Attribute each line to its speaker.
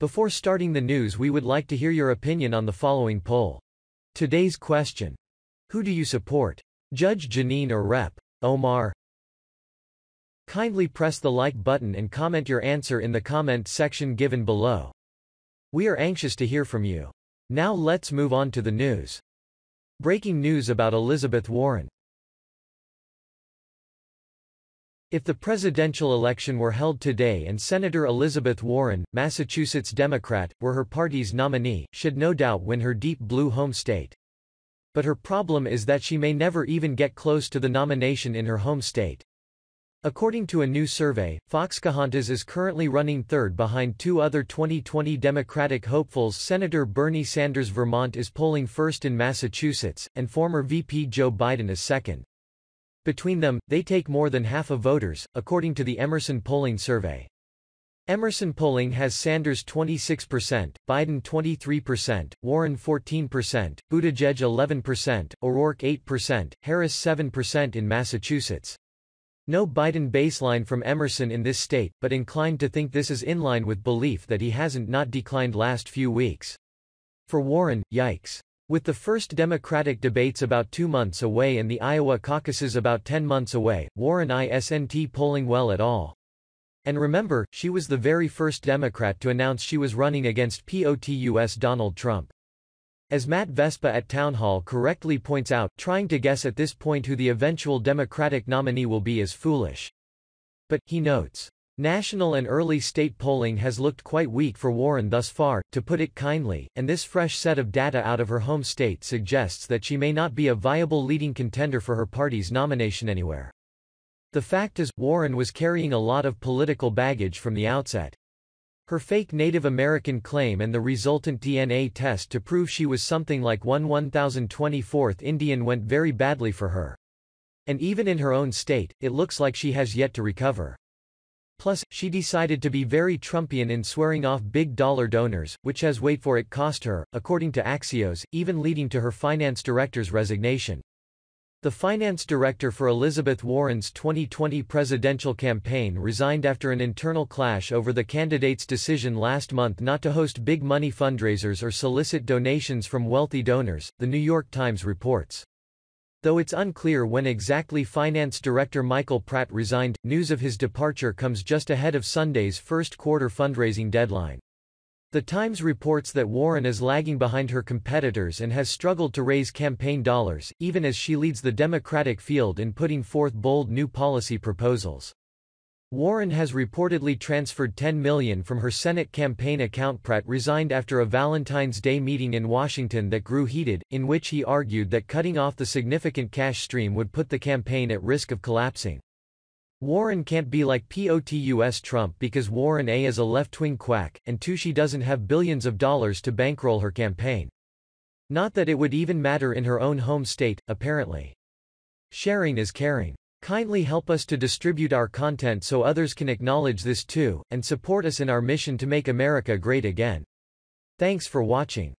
Speaker 1: Before starting the news, we would like to hear your opinion on the following poll. Today's question: who do you support? Judge Jeanine or Rep. Omar? Kindly press the like button and comment your answer in the comment section given below. We are anxious to hear from you. Now let's move on to the news. Breaking news about Elizabeth Warren. If the presidential election were held today and Senator Elizabeth Warren, Massachusetts Democrat, were her party's nominee, she'd no doubt win her deep blue home state. But her problem is that she may never even get close to the nomination in her home state. According to a new survey, Fauxcohontas is currently running third behind two other 2020 Democratic hopefuls. Senator Bernie Sanders' Vermont is polling first in Massachusetts, and former VP Joe Biden is second. Between them, they take more than half of voters, according to the Emerson Polling survey. Emerson Polling has Sanders 26%, Biden 23%, Warren 14%, Buttigieg 11%, O'Rourke 8%, Harris 7% in Massachusetts. No Biden baseline from Emerson in this state, but inclined to think this is in line with belief that he hasn't not declined last few weeks. For Warren, yikes. With the first Democratic debates about 2 months away and the Iowa caucuses about 10 months away, Warren isn't polling well at all. And remember, she was the very first Democrat to announce she was running against POTUS Donald Trump. As Matt Vespa at Town Hall correctly points out, trying to guess at this point who the eventual Democratic nominee will be is foolish. But, he notes, national and early state polling has looked quite weak for Warren thus far, to put it kindly, and this fresh set of data out of her home state suggests that she may not be a viable leading contender for her party's nomination anywhere. The fact is, Warren was carrying a lot of political baggage from the outset. Her fake Native American claim and the resultant DNA test to prove she was something like 1024th Indian went very badly for her. And even in her own state, it looks like she has yet to recover. Plus, she decided to be very Trumpian in swearing off big-dollar donors, which has, wait for it, cost her, according to Axios, even leading to her finance director's resignation. The finance director for Elizabeth Warren's 2020 presidential campaign resigned after an internal clash over the candidate's decision last month not to host big money fundraisers or solicit donations from wealthy donors, The New York Times reports. Though it's unclear when exactly finance director Michael Pratt resigned, news of his departure comes just ahead of Sunday's first quarter fundraising deadline. The Times reports that Warren is lagging behind her competitors and has struggled to raise campaign dollars, even as she leads the Democratic field in putting forth bold new policy proposals. Warren has reportedly transferred $10 million from her Senate campaign account. Pratt resigned after a Valentine's Day meeting in Washington that grew heated, in which he argued that cutting off the significant cash stream would put the campaign at risk of collapsing. Warren can't be like POTUS Trump because Warren A is a left-wing quack, and 2 she doesn't have billions of dollars to bankroll her campaign. Not that it would even matter in her own home state, apparently. Sharing is caring. Kindly help us to distribute our content so others can acknowledge this too, and support us in our mission to make America great again. Thanks for watching.